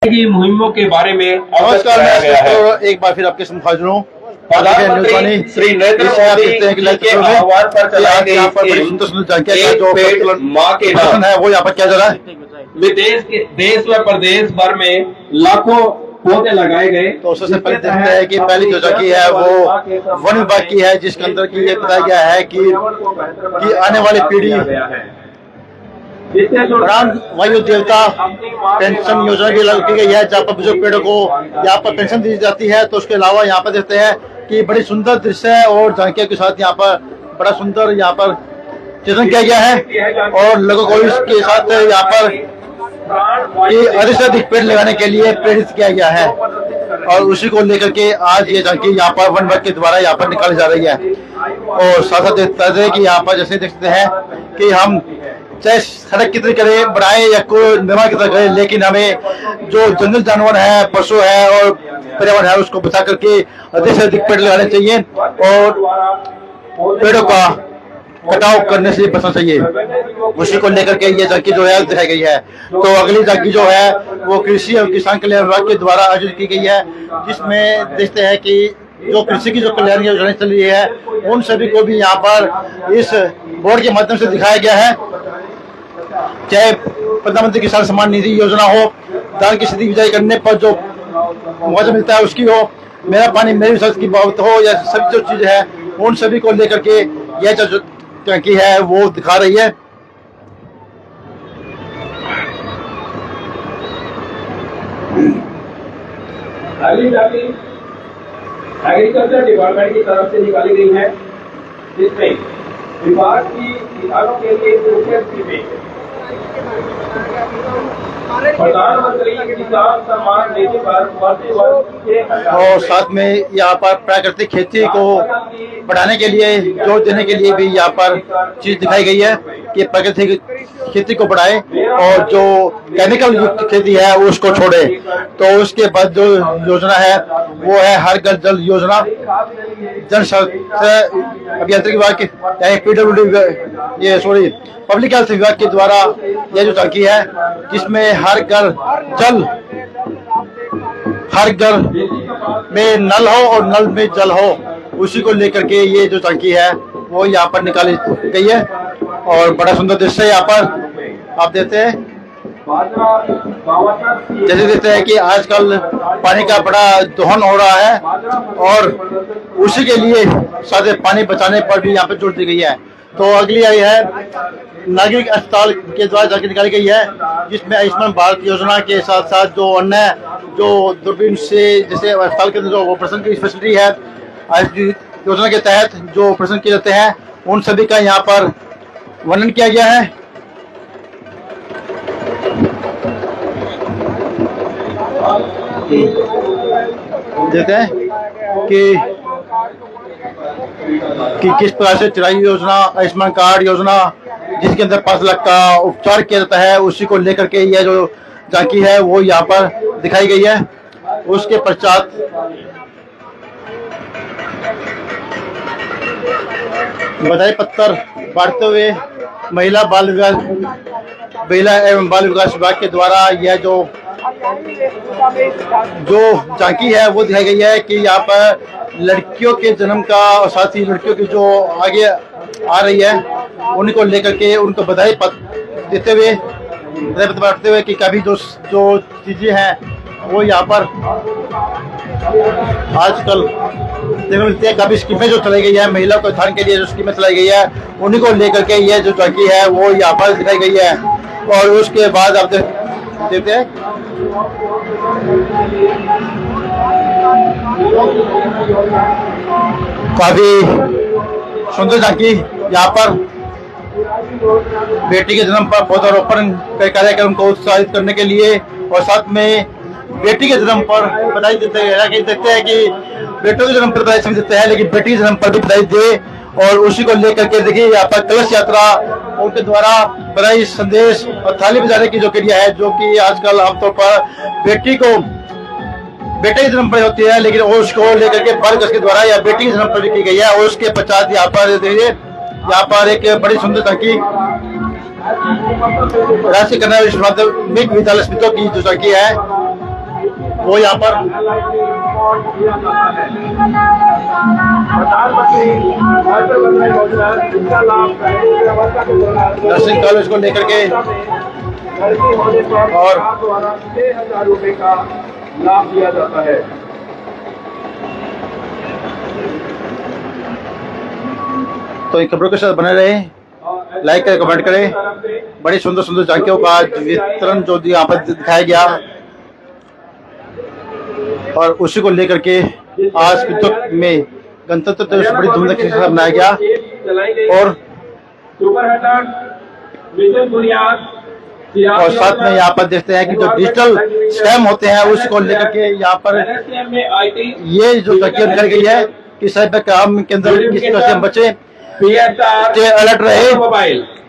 की मुहिमों के बारे में अवगत नमस्कार, कराया गया है। मैं एक बार फिर आपके सामने हाजिर हूँ। प्रधानमंत्री श्री नरेंद्र मोदी के आह्वान पर चलाई गई यहाँ पर बड़ी सुंदर सुंदर झांकियां एक जो पेड़ माँ के नाम है वो यहाँ पर किया जा रहा है। देश व प्रदेश भर में लाखों पौधे लगाए गए। तो सबसे पहले देखते हैं कि पहली जो झांकी है वो वन विभाग की है, जिसके अंदर की ये बताया गया है कि आने वाली पीढ़ी प्राण वायु देवता पेंशन योजना भी लागू की गई है, जहाँ पर बुजुर्ग पेड़ों को यहाँ पर पेंशन दी जाती है। तो उसके अलावा यहाँ पर देखते हैं कि बड़ी सुंदर दृश्य है और झांकियों के साथ यहाँ पर बड़ा सुंदर यहाँ पर चित्रण किया गया है और लोगों को इसके साथ यहाँ पर अधिक से अधिक पेड़ लगाने के लिए प्रेरित किया गया है और उसी को लेकर के आज ये झांकी यहाँ पर वन विभाग के द्वारा यहाँ पर निकाली जा रही है। और साथ साथ देखते हैं कि यहाँ पर जैसे देखते हैं कि हम चाहे सड़क कितनी करें बढ़ाए या कोई निर्माण कितना करें, लेकिन हमें जो जंगल जानवर है, पशु है और पर्यावरण है उसको बचा करके अधिक से अधिक पेड़ लगाने चाहिए और पेड़ों का कटाव करने से बचना चाहिए। उसी को लेकर के ये झांकी जो है दिखाई गई है। तो अगली झांकी जो है वो कृषि और किसान कल्याण विभाग के द्वारा आयोजित की गई है, जिसमें देखते हैं कि जो कृषि की जो कल्याण योजना चल रही है उन सभी को भी यहाँ पर इस बोर्ड के माध्यम से दिखाया गया है। चाहे प्रधानमंत्री किसान सम्मान निधि योजना हो, धान की स्थिति बिजाई करने पर जो मुआवजा मिलता है उसकी हो, मेरा पानी मेरी फसल की बात हो, या सभी जो चीज है उन सभी को लेकर के यह जो टंकी है वो दिखा रही है। एग्रीकल्चर डिपार्टमेंट की तरफ से निकाली गई है, जिसमें विभाग की किसानों के लिए प्रधानमंत्री किसान सम्मान निधि पर और साथ में यहाँ पर प्राकृतिक खेती को बढ़ाने के लिए जोर देने के लिए भी यहाँ पर चीज दिखाई गई है कि प्राकृतिक खेती को बढ़ाए और जो केमिकल युक्त खेती है उसको छोड़े। तो उसके बाद जो योजना है वो है हर घर जल योजना, जन अभियांत्रिकी विभाग के पब्लिक हेल्थ विभाग के द्वारा यह जो झांकी है जिसमें हर घर में नल हो और नल में जल हो, उसी को लेकर के ये जो झांकी है वो यहाँ पर निकाली गई है और बड़ा सुंदर दृश्य है। यहाँ पर आप देखते हैं जैसे देखते हैं कि आजकल पानी का बड़ा दोहन हो रहा है और उसी के लिए साथ पानी बचाने पर भी यहाँ पे जोर दी गई है। तो अगली आई है नागरिक अस्पताल के द्वारा जाकर निकाली गई है, जिसमें आयुष्मान भारत योजना के साथ साथ जो अन्य जो दूरबीन से जैसे अस्पताल के अंदर जो ऑपरेशन की फैसिलिटी है योजना के तहत जो ऑपरेशन किए जाते हैं उन सभी का यहाँ पर वर्णन किया गया है। देखते हैं कि किस प्रकार से चिराई योजना, आयुष्मान कार्ड योजना जिसके अंदर 5 लाख का उपचार किया जाता है, उसी को लेकर के यह जो झांकी है वो यहाँ पर दिखाई गई है। उसके पश्चात बधाई पत्र बांटते हुए महिला एवं बाल विकास विभाग के द्वारा यह जो झांकी है वो दिखाई गई है कि यहाँ पर लड़कियों के जन्म का और साथ ही लड़कियों की जो आगे आ रही है उनको लेकर के उनको बधाई पत्र देते हुए बांटते हुए कि कभी जो चीजें हैं वो यहाँ पर आजकल देखने मिलती है। काफी स्कीमें जो चलाई गई है महिला को उत्थान के लिए जो स्कीमें चलाई गई है उन्हीं को लेकर के ये जो झांकी है वो यहाँ पर दिखाई गई है। और उसके बाद आप देखते हैं काफी सुंदर झांकी यहाँ पर बेटी के जन्म पर पौधारोपण के कार्यक्रम को उत्साहित करने के लिए और साथ में बेटी के जन्म पर बधाई देते हैं कि बेटों के जन्म पर बधाई देते हैं लेकिन बेटी के जन्म पर भी बधाई दे। और उसी को लेकर के देखिए यहाँ पर कलश यात्रा उनके द्वारा बधाई संदेश और थाली बजाने की जो क्रिया है जो कि आजकल आमतौर पर बेटे के जन्म पर होती है, लेकिन उसको लेकर के बाल के द्वारा या बेटी के जन्म पर की गई है। और उसके पश्चात यहाँ पर देखिए यहाँ पर एक बड़ी सुंदर झांकी राष्ट्रीय कन्या माध्यमिक विद्यालय स्मितों की जो झांकी है वो यहाँ पर प्रधानमंत्री अटल पेंशन योजना जिसका लाभ अवस्था के दौरान नर्सिंग कॉलेज को लेकर के लड़की होने पर और सरकार द्वारा 6,000 रुपए का लाभ दिया जाता है। तो इन खबरों के साथ बने रहे, लाइक करें, कमेंट करें। बड़ी सुंदर सुंदर झांकियों का वितरण जो यहाँ पर दिखाया गया और उसी को लेकर के आज पिथौरागढ़ में गणतंत्र दिवस बड़ी धूमधाम के साथ मनाया गया। और साथ में यहाँ पर देखते हैं कि जो डिजिटल स्कैम होते हैं उसको लेकर के यहाँ पर ये जो झांकियाँ दिखाई गई है कि साइबर क्राइम के अंदर किस तरह से हम बचे, अलर्ट रहे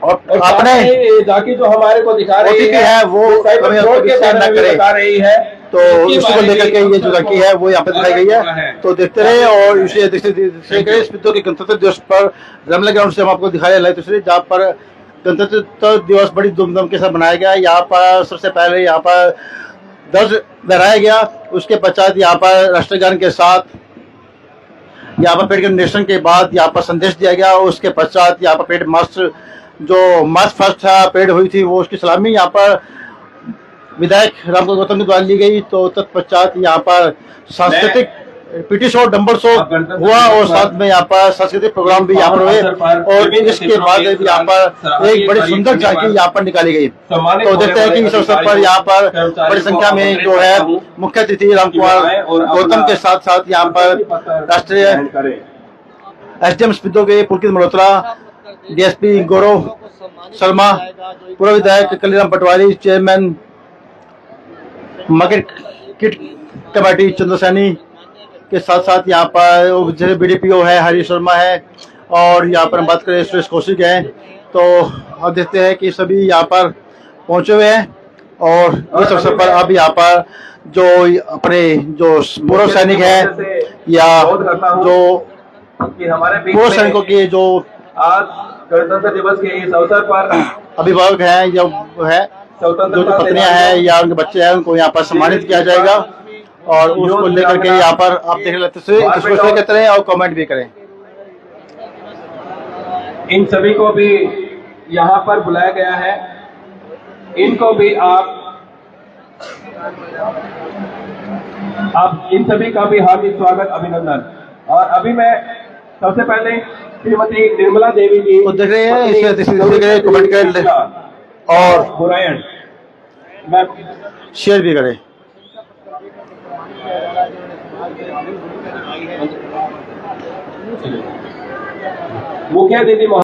और अपने झांकी जो हमारे को दिखा रही है वो हमें न करे। तो उसको लेकर के ये जो झांकी है वो यहाँ पे दिखाई गई है। तो देखते रहे और इसे देखते इस पिथौरागढ़ के गणतंत्र दिवस पर रमला ग्राउंड से हम आपको दिखा रहे हैं तस्वीर, जहाँ पर गणतंत्र दिवस बड़ी धूमधाम के साथ मनाया गया। यहाँ पर सबसे पहले यहाँ पर ध्वज लहराया गया, उसके पश्चात यहाँ पर राष्ट्रगान के साथ यहाँ पर पेड निरीक्षण के बाद यहाँ पर संदेश दिया गया। उसके पश्चात यहाँ पर पेड मार्च जो मार्च फर्स्ट था पेड हुई थी वो उसकी सलामी यहाँ पर विधायक रामगोपाल गौतम के द्वारा ली गई। तो तत्पश्चात यहाँ पर सांस्कृतिक पीटी शो, डंबर शो हुआ और साथ में यहाँ पर सांस्कृतिक प्रोग्राम भी यहाँ पर हुए और इसके बाद यहाँ पर एक बड़ी सुंदर झांकी यहाँ पर निकाली गई। तो देखते हैं कि इस अवसर पर यहाँ पर बड़ी संख्या में जो है मुख्य अतिथि रामकुमार गौतम के साथ साथ यहाँ पर राष्ट्रीय एसडीएम पिथौरागढ़ पुलकित मल्होत्रा, डीएसपी गौरव शर्मा, पूर्व विधायक कलीराम पटवारी, चेयरमैन मार्केट किट कमेटी चंद्र सैनी के साथ साथ यहाँ पर जैसे बीडीपीओ है हरीश शर्मा है और यहाँ पर हम बात करें सुरेश कौशिक है। तो अब देखते हैं कि सभी यहाँ पर पहुंचे हुए हैं और इस अवसर पर अब यहाँ पर जो अपने जो पूर्व सैनिक है या जो पूर्व सैनिकों के जो आज गणतंत्र दिवस के इस अवसर पर अभिभावक हैं या है जो पत्नियां हैं या उनके बच्चे हैं उनको यहाँ पर सम्मानित किया जाएगा और उसको लेकर के यहाँ पर आप देख लेते कहते रहे और कमेंट भी करें। इन सभी को भी यहाँ पर बुलाया गया है, इनको भी आप इन सभी का भी हार्दिक स्वागत, अभिनंदन। और अभी मैं सबसे पहले श्रीमती निर्मला देवी जी तो देख रहे हैं इसे कमेंट करें और बुरायन मैं शेयर भी करें। मुख्य अतिथि